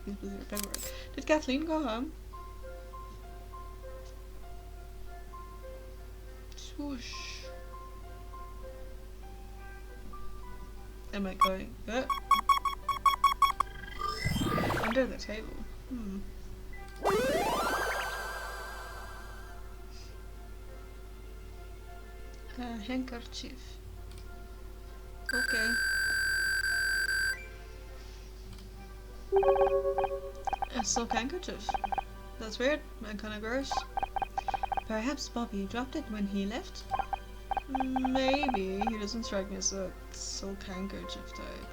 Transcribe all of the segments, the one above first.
He's busy with paperwork. Did Kathleen go home? Swoosh. Am I going under the table? Handkerchief. Okay. A silk handkerchief. That's weird and kinda gross. Perhaps Bobby dropped it when he left? Maybe. He doesn't strike me as a silk handkerchief type.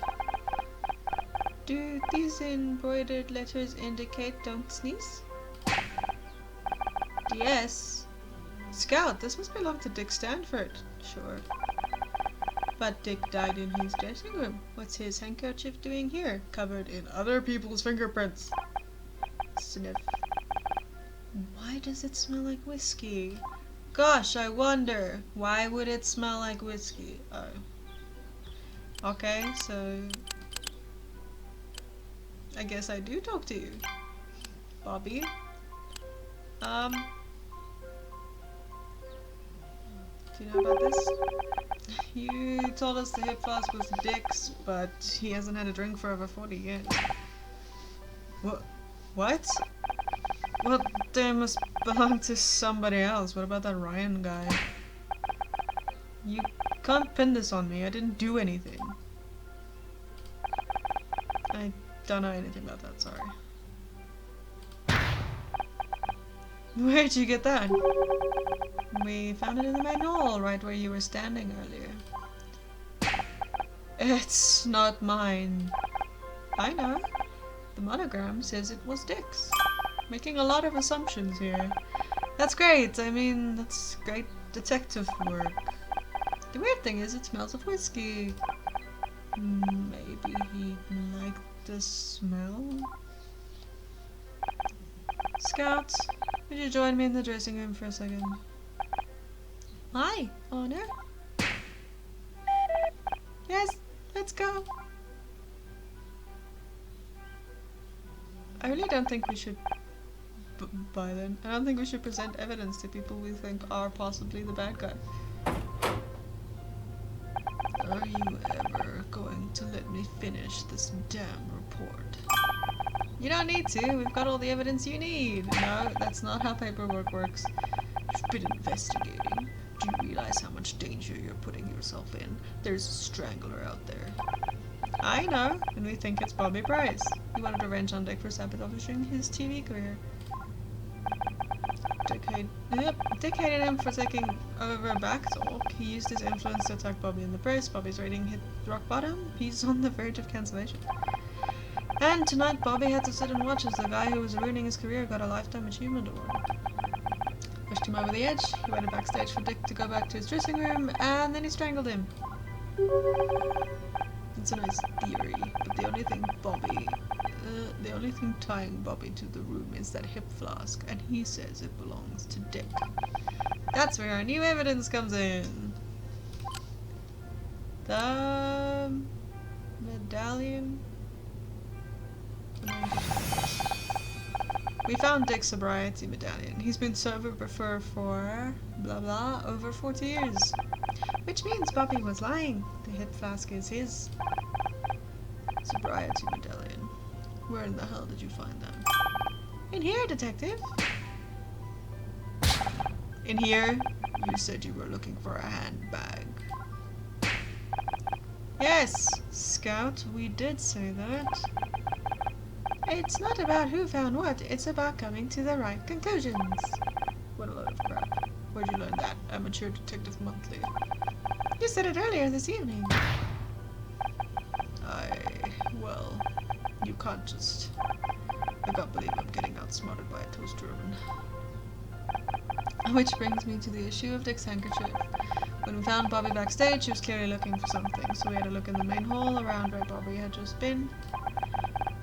Do these embroidered letters indicate don't sneeze? DS? Scout, this must belong to Dick Stanford. Sure. But Dick died in his dressing room. What's his handkerchief doing here? Covered in other people's fingerprints. Sniff. Why does it smell like whiskey? Gosh, I wonder. Why would it smell like whiskey? Oh. Okay, so... I guess I do talk to you. Bobby? Do you know about this? You told us the hip flask was Dick's, but he hasn't had a drink for over 40 years. What? What? Well, they must belong to somebody else. What about that Ryan guy? You can't pin this on me. I didn't do anything. I don't know anything about that, sorry. Where'd you get that? We found it in the main hall, right where you were standing earlier. It's not mine. I know. The monogram says it was Dick's. Making a lot of assumptions here. That's great. I mean, that's great detective work. The weird thing is it smells of whiskey. Maybe he liked the smell? Scout, would you join me in the dressing room for a second? Hi, Honor. Yes, let's go. I really don't think we should buy them. I don't think we should present evidence to people we think are possibly the bad guy. Are you ever going to let me finish this damn report? You don't need to. We've got all the evidence you need. No, that's not how paperwork works. You've been investigating. Do you realize how much danger you're putting yourself in? There's a strangler out there. I know, and we think it's Bobby Price. He wanted revenge on Dick for sabotaging his TV career. Dick hated him for taking over Backtalk. He used his influence to attack Bobby in the press. Bobby's rating hit rock bottom. He's on the verge of cancellation. And tonight Bobby had to sit and watch as the guy who was ruining his career got a Lifetime Achievement Award. Pushed him over the edge. He waited backstage for Dick to go back to his dressing room, and then he strangled him. It's a nice theory, but the only thing tying Bobby to the room is that hip flask, and he says it belongs to Dick. That's where our new evidence comes in. The medallion. We found Dick's sobriety medallion. He's been sober for blah blah over 40 years. Which means Bobby was lying. The hip flask is his. Sobriety medallion. Where in the hell did you find that? In here, detective. In here? You said you were looking for a handbag. Yes, Scout, we did say that. It's not about who found what, it's about coming to the right conclusions. What a load of crap. Where'd you learn that? Amateur Detective Monthly. You said it earlier this evening. Well, you can't just... I can't believe I'm getting outsmarted by a toaster oven. Which brings me to the issue of Dick's handkerchief. When we found Bobby backstage, she was clearly looking for something, so we had a look in the main hall around where Bobby had just been.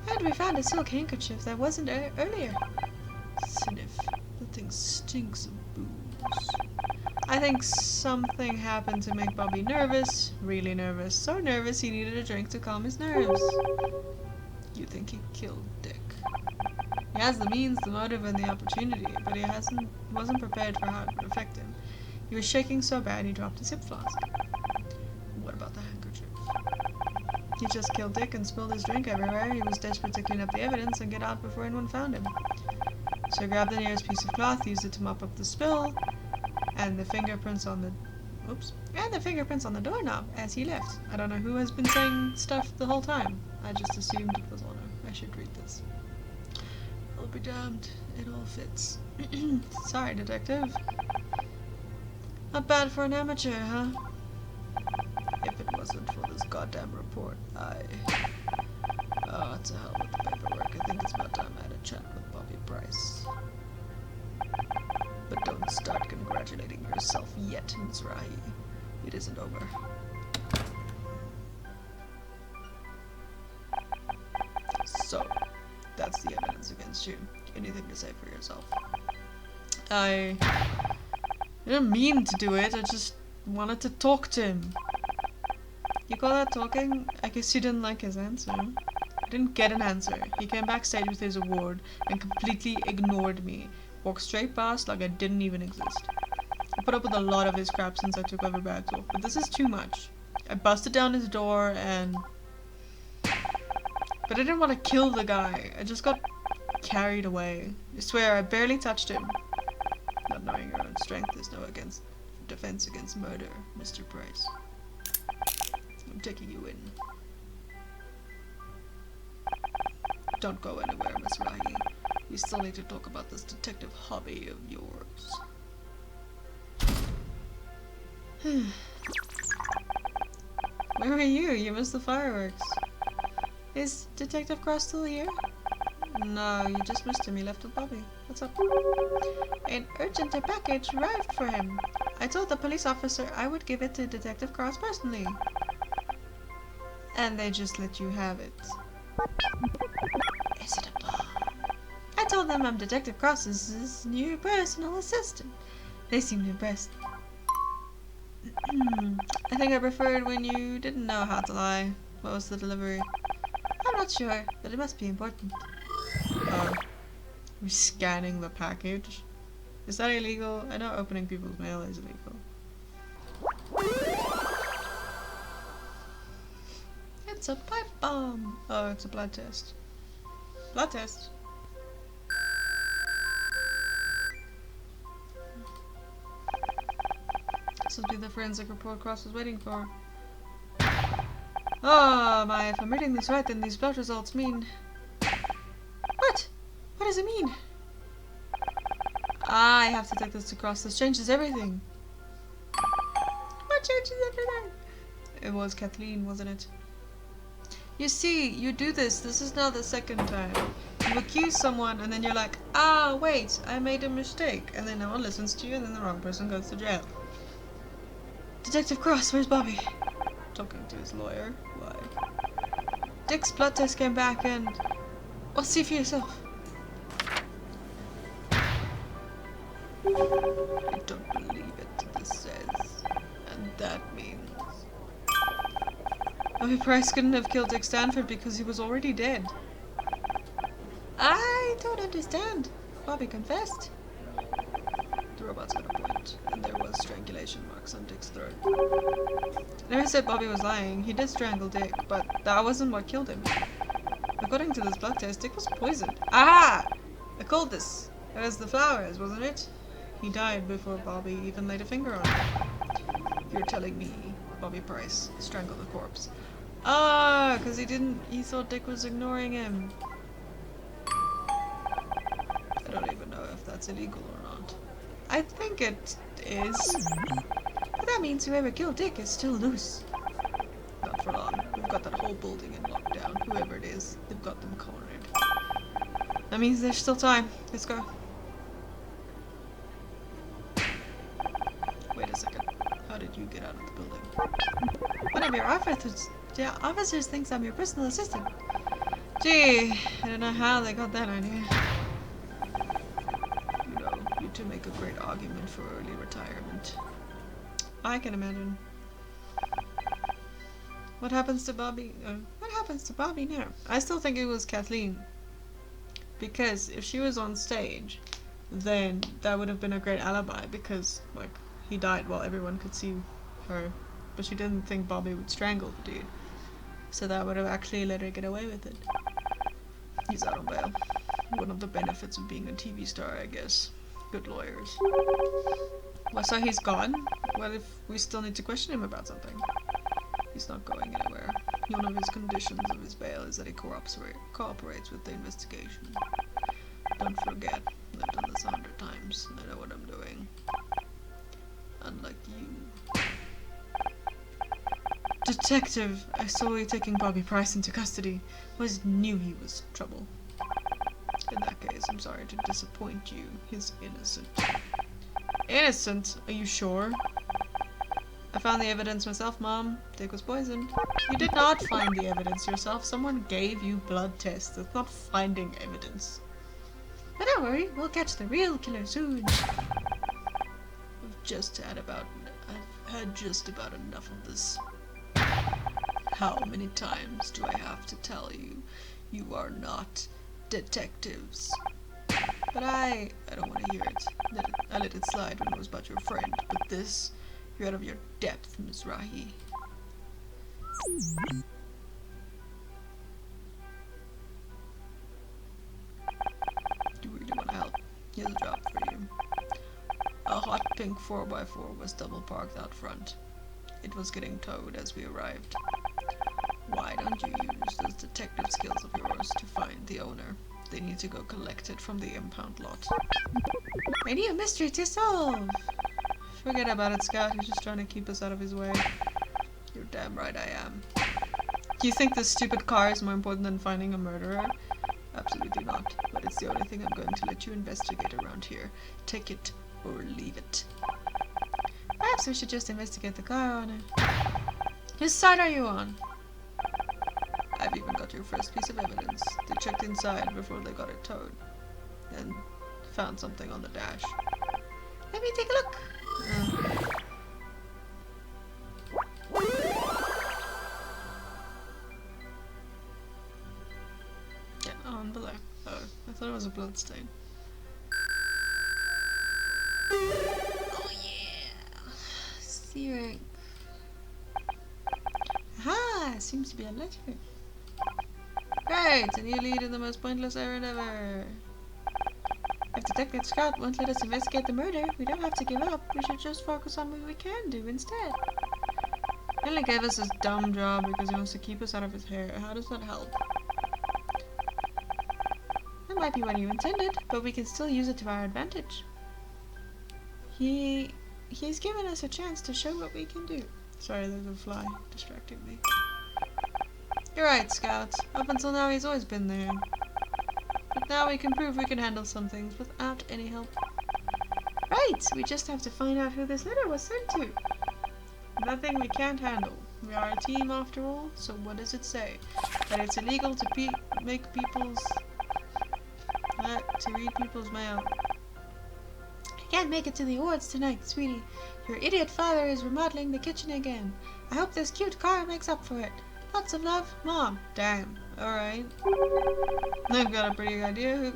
And we found a silk handkerchief that wasn't earlier. Sniff. The thing stinks of booze. I think something happened to make Bobby nervous. Really nervous. So nervous he needed a drink to calm his nerves. You think he killed Dick? He has the means, the motive, and the opportunity, but he wasn't prepared for how it would affect him. He was shaking so bad he dropped his hip flask. What about the handkerchief? He just killed Dick and spilled his drink everywhere. He was desperate to clean up the evidence and get out before anyone found him. So he grabbed the nearest piece of cloth, used it to mop up the spill, and the fingerprints on the doorknob as he left. I don't know who has been saying stuff the whole time. I just assumed it was Honor. I should read this. I'll be damned. It all fits. Sorry, detective. Not bad for an amateur, huh? If it wasn't for this goddamn report, Oh, to hell with the paperwork. I think it's about time I had a chat with Bobby Price. But don't start congratulating yourself yet, Ms. Rahi. It isn't over. So, that's the evidence against you. Anything to say for yourself? I didn't mean to do it, I just wanted to talk to him. You call that talking? I guess you didn't like his answer. I didn't get an answer. He came backstage with his award and completely ignored me. Walked straight past like I didn't even exist. I put up with a lot of his crap since I took over bags off, but this is too much. I busted down his door and... But I didn't want to kill the guy. I just got carried away. I swear, I barely touched him. Not knowing your own strength is no defense against murder, Mr. Price. I'm taking you in. Don't go anywhere, Miss Rahi. We still need to talk about this detective hobby of yours. Where were you? You missed the fireworks. Is Detective Cross still here? No, you just missed him. He left with Bobby. What's up? An urgent package arrived for him. I told the police officer I would give it to Detective Cross personally. And they just let you have it. Is it a bomb? I told them I'm Detective Cross's new personal assistant. They seemed impressed. I think I preferred when you didn't know how to lie. What was the delivery? I'm not sure, but it must be important. We're scanning the package. Is that illegal? I know opening people's mail is illegal. It's a pipe bomb. Oh, it's a blood test. Blood test. This will be the forensic report Cross was waiting for. Oh my, if I'm reading this right, then these blood results mean... What? What does it mean? I have to take this to Cross. This changes everything. What changes everything? It was Kathleen, wasn't it? You see, you do this. This is now the second time. You accuse someone and then you're like, ah, wait, I made a mistake. And then no one listens to you and then the wrong person goes to jail. Detective Cross, where's Bobby? Talking to his lawyer. Why? Dick's blood test came back and... Well, see for yourself. I don't believe it, this says. And that means... Bobby Price couldn't have killed Dick Stanford because he was already dead. I don't understand. Bobby confessed. The robot's got a point, and there was strangulation marks on Dick's throat. I never said Bobby was lying. He did strangle Dick, but that wasn't what killed him. According to this blood test, Dick was poisoned. Ah! I called this. It was the flowers, wasn't it? He died before Bobby even laid a finger on him. You're telling me Bobby Price strangled the corpse. Ah, because he thought Dick was ignoring him. I don't even know if that's illegal or not. I think it is. But that means whoever killed Dick is still loose. Not for long. We've got that whole building in lockdown. Whoever it is, they've got them cornered. That means there's still time. Let's go. Wait a second. How did you get out of the building? One of your officers thinks I'm your personal assistant. Gee, I don't know how they got that idea. You know, you two make a great argument for early retirement. I can imagine. What happens to Bobby? What happens to Bobby now? I still think it was Kathleen. Because if she was on stage, then that would have been a great alibi because, like, he died while everyone could see her. But she didn't think Bobby would strangle the dude. So that would have actually let her get away with it. He's out on bail. One of the benefits of being a TV star, I guess. Good lawyers. Well, so he's gone? What if we still need to question him about something? He's not going anywhere. One of his conditions of his bail is that he cooperates with the investigation. Don't forget, I've done this 100 times. I know what I'm doing. Unlike you. Detective, I saw you taking Bobby Price into custody. I always knew he was trouble. In that case, I'm sorry to disappoint you. He's innocent. Innocent? Are you sure? I found the evidence myself, Mom. Dick was poisoned. You did not find the evidence yourself. Someone gave you blood tests. That's not finding evidence. But don't worry, we'll catch the real killer soon. I've had just about enough of this. How many times do I have to tell you, you are not detectives? But I don't want to hear it. I let it slide when it was about your friend, but this, you're out of your depth, Ms. Rahi. Do you really want to help? Here's a job for you. A hot pink 4x4 was double parked out front. It was getting towed as we arrived. Why don't you use those detective skills of yours to find the owner? They need to go collect it from the impound lot. I need a mystery to solve! Forget about it, Scout. He's just trying to keep us out of his way. You're damn right I am. Do you think this stupid car is more important than finding a murderer? Absolutely not. But it's the only thing I'm going to let you investigate around here. Take it or leave it. Perhaps we should just investigate the car owner. Whose side are you on? I've even got your first piece of evidence. They checked inside before they got it towed. And found something on the dash. Let me take a look. Yeah, on below. Oh, I thought it was a blood stain. Oh yeah. Searing. Aha! Seems to be a letter. Great! A new lead in the most pointless errand ever. If Detective Scott won't let us investigate the murder, we don't have to give up. We should just focus on what we can do instead. He only gave us this dumb job because he wants to keep us out of his hair. How does that help? That might be what you intended, but we can still use it to our advantage. He's given us a chance to show what we can do. Sorry, there's a fly distracting me. You're right, Scout. Up until now, he's always been there. But now we can prove we can handle some things without any help. Right! We just have to find out who this letter was sent to. Nothing we can't handle. We are a team after all, so what does it say? That it's illegal to read people's mail. I can't make it to the awards tonight, sweetie. Your idiot father is remodeling the kitchen again. I hope this cute car makes up for it. Lots of love, Mom. Damn. Alright. I've got a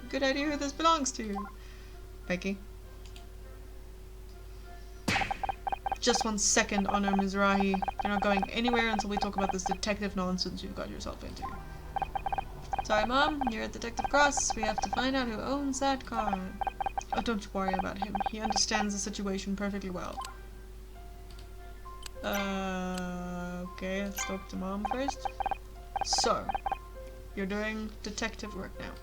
good idea who this belongs to. Becky. Just 1 second, Honor Mizrahi. You're not going anywhere until we talk about this detective nonsense you've got yourself into. Sorry, Mom. You're at Detective Cross. We have to find out who owns that car. Oh, don't worry about him. He understands the situation perfectly well. Okay, let's talk to Mom first. So, you're doing detective work now.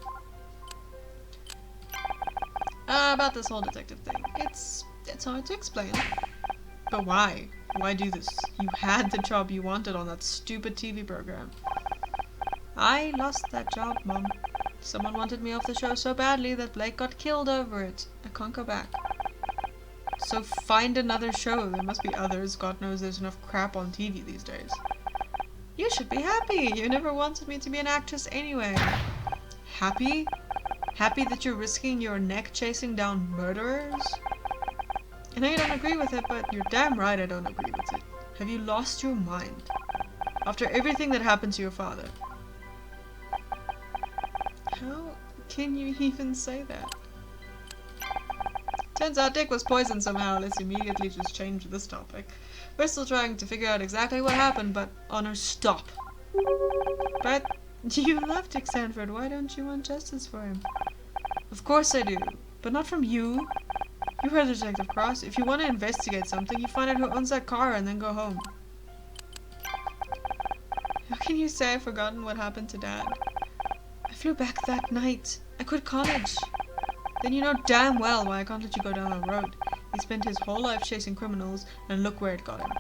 About this whole detective thing. It's hard to explain. But why? Why do this? You had the job you wanted on that stupid TV program. I lost that job, Mom. Someone wanted me off the show so badly that Blake got killed over it. I can't go back. So find another show. There must be others. God knows there's enough crap on TV these days. You should be happy. You never wanted me to be an actress anyway. Happy? Happy that you're risking your neck chasing down murderers? I know you don't agree with it, but you're damn right I don't agree with it. Have you lost your mind? After everything that happened to your father. How can you even say that? Turns out Dick was poisoned somehow. Let's immediately just change this topic. We're still trying to figure out exactly what happened, but Honor, stop. But you love Dick Sanford. Why don't you want justice for him? Of course I do, but not from you. You heard Detective Cross. If you want to investigate something, you find out who owns that car and then go home. How can you say I've forgotten what happened to Dad? I flew back that night. I quit college. Then you know damn well why I can't let you go down that road. He spent his whole life chasing criminals, and look where it got him.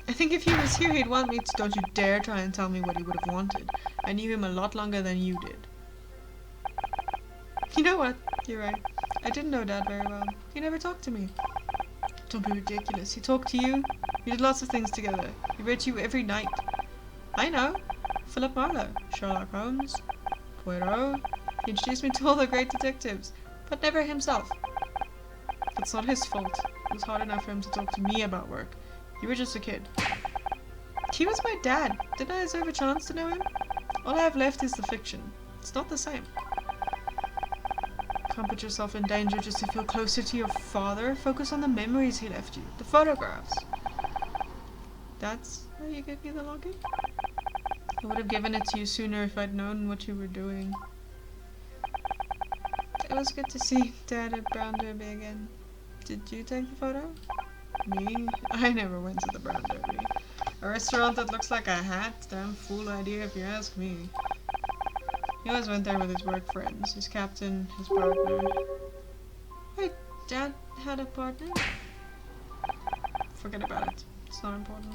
I think if he was here, he'd want me to. Don't you dare try and tell me what he would have wanted. I knew him a lot longer than you did. You know what? You're right. I didn't know Dad very well. He never talked to me. Don't be ridiculous. He talked to you. We did lots of things together. He read to you every night. I know. Philip Marlowe, Sherlock Holmes, Poirot. He introduced me to all the great detectives, but never himself. That's not his fault. It was hard enough for him to talk to me about work. You were just a kid. He was my dad. Didn't I deserve a chance to know him? All I have left is the fiction. It's not the same. Can't put yourself in danger just to feel closer to your father. Focus on the memories he left you. The photographs. That's how you gave me the login? I would have given it to you sooner if I'd known what you were doing. It was good to see Dad at Brown Derby again. Did you take the photo? Me? I never went to the Brown Derby. A restaurant that looks like a hat? Damn fool idea if you ask me. He always went there with his work friends, his captain, his partner. Wait, Dad had a partner? Forget about it. It's not important.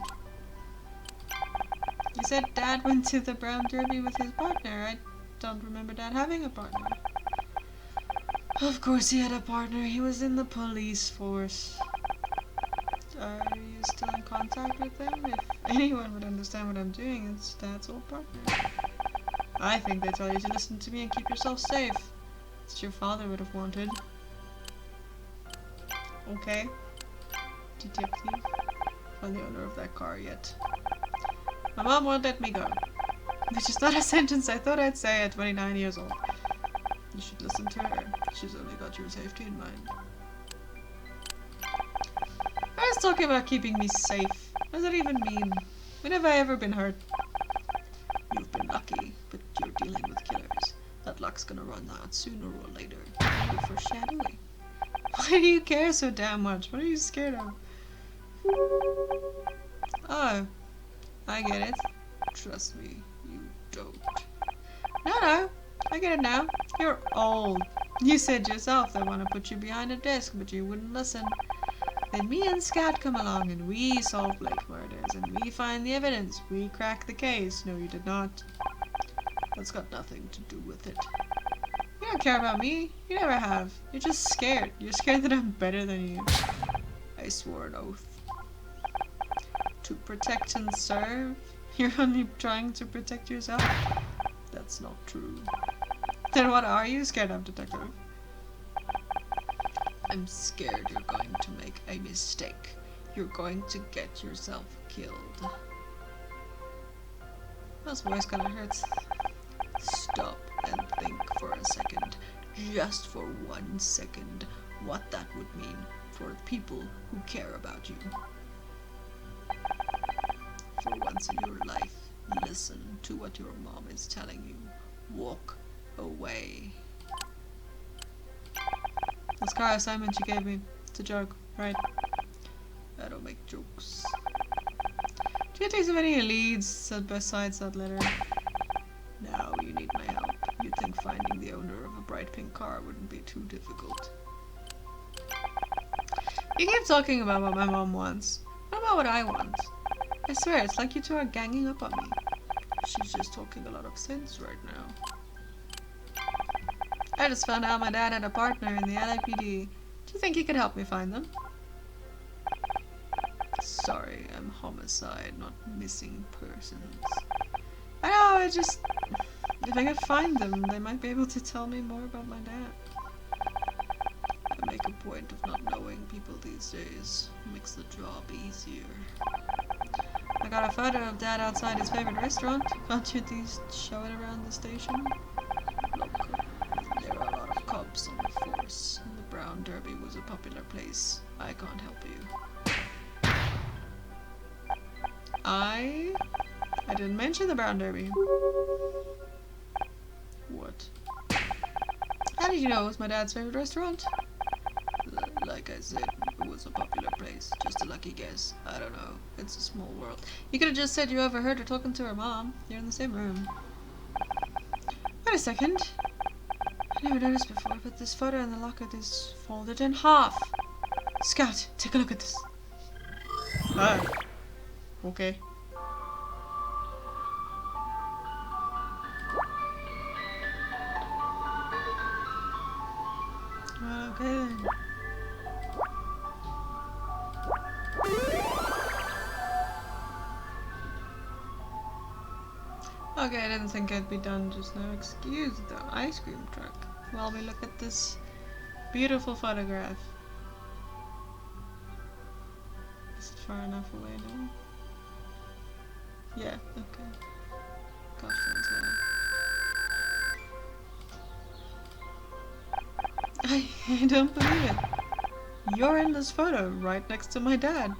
You said Dad went to the Brown Derby with his partner. I don't remember Dad having a partner. Of course he had a partner. He was in the police force. Are you still in contact with them? If anyone would understand what I'm doing, it's Dad's old partner. I think they tell you to listen to me and keep yourself safe. That's what your father would have wanted. Okay. Detective. I'm the owner of that car yet. My mom won't let me go. Which is not a sentence I thought I'd say at 29 years old. You should listen to her. She's only got your safety in mind. I was talking about keeping me safe. What does that even mean? When have I ever been hurt? You've been lucky, but you're dealing with killers. That luck's gonna run out sooner or later. You're foreshadowing. Why do you care so damn much? What are you scared of? Oh, I get it. Trust me, you don't. No, I get it now. You're old. You said yourself they want to put you behind a desk, but you wouldn't listen. Then me and Scat come along and we solve Blake murders and we find the evidence. We crack the case. No, you did not. That's got nothing to do with it. You don't care about me. You never have. You're just scared. You're scared that I'm better than you. I swore an oath. To protect and serve? You're only trying to protect yourself? That's not true. Then what are you scared of, Detective? I'm scared you're going to make a mistake. You're going to get yourself killed. This voice kinda hurts. Stop and think for a second, just for 1 second, what that would mean for people who care about you. For once in your life, listen to what your mom is telling you. Walk away. This car assignment you gave me, it's a joke, right? I don't make jokes. Do you think of any leads besides that letter? Now you need my help. You'd think finding the owner of a bright pink car wouldn't be too difficult. You keep talking about what my mom wants. What about what I want? I swear, it's like you two are ganging up on me. She's just talking a lot of sense right now. I just found out my dad had a partner in the LAPD. Do you think you could help me find them? Sorry, I'm homicide, not missing persons. I know, I just... If I could find them, they might be able to tell me more about my dad. I make a point of not knowing people these days. It makes the job easier. I got a photo of Dad outside his favorite restaurant. Can't you at least show it around the station? Look, there are a lot of cops on the force, and the Brown Derby was a popular place. I can't help you. I didn't mention the Brown Derby. What? How did you know it was my dad's favorite restaurant? Like I said, it was a popular place. Just a lucky guess. I don't know. It's a small world. You could have just said you overheard her talking to her mom. You're in the same room. Wait a second. I never noticed before, but this photo in the locker is folded in half. Scout, take a look at this. Hi. Okay. Okay then. Okay, I didn't think I'd be done just now. Excuse the ice cream truck while we look at this beautiful photograph. Is it far enough away now? Yeah, okay. Costumes, I don't believe it. You're in this photo right next to my dad.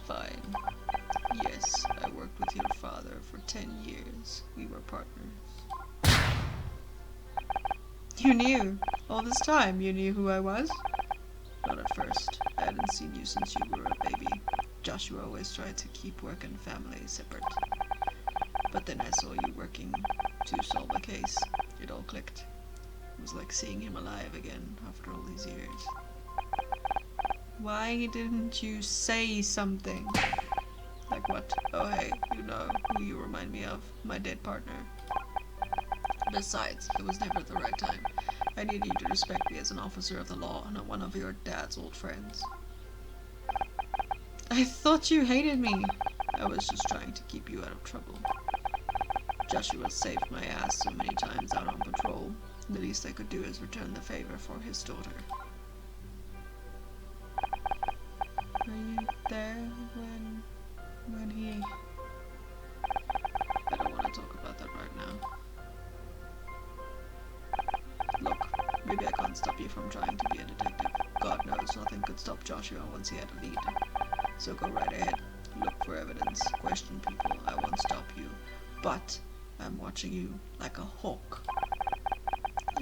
Fine. Yes, I worked with your father for 10 years. We were partners. You knew? All this time you knew who I was? Not at first. I hadn't seen you since you were a baby. Joshua always tried to keep work and family separate. But then I saw you working to solve a case. It all clicked. It was like seeing him alive again after all these years. Why didn't you say something? Like what? Oh hey, you know who you remind me of. My dead partner. Besides, it was never the right time. I needed you to respect me as an officer of the law, not one of your dad's old friends. I thought you hated me. I was just trying to keep you out of trouble. Joshua saved my ass so many times out on patrol. The least I could do is return the favor for his daughter. Were you there when he... I don't want to talk about that right now. Look, maybe I can't stop you from trying to be a detective. God knows nothing could stop Joshua once he had a lead. So go right ahead. Look for evidence. Question people. I won't stop you. But I'm watching you like a hawk.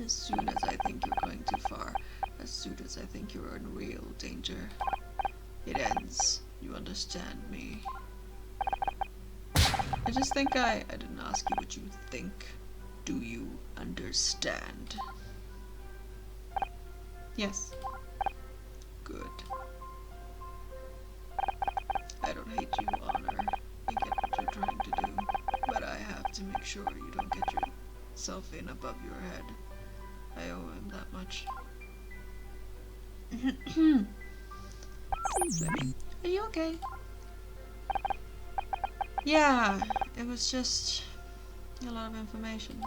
As soon as I think you're going too far, as soon as I think you're in real danger, it ends. You understand me? I just think I didn't ask you what you think. Do you understand? Yes. Good. I don't hate you, Honor. I get what you're trying to do. But I have to make sure you don't get yourself in above your head. I owe him that much. Are you okay? Yeah, it was just a lot of information.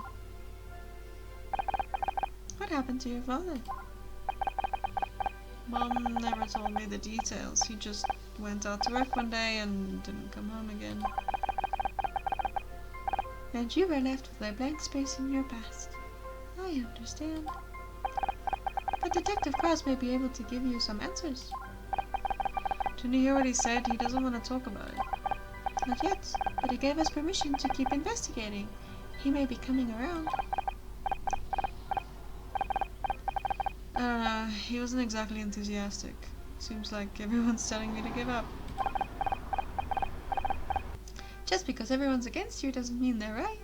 What happened to your father? Mom never told me the details. He just went out to work one day and didn't come home again. And you were left with a blank space in your past. I understand. But Detective Cross may be able to give you some answers. Didn't you hear what he said? He doesn't want to talk about it. Not yet, but he gave us permission to keep investigating. He may be coming around. I don't know, he wasn't exactly enthusiastic. Seems like everyone's telling me to give up. Just because everyone's against you doesn't mean they're right.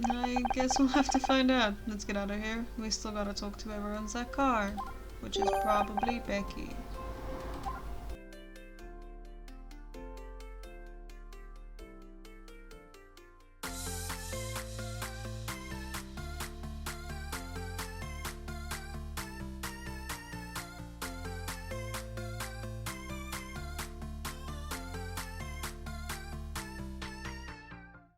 I guess we'll have to find out. Let's get out of here. We still gotta talk to whoever owns that car. Which is probably Becky.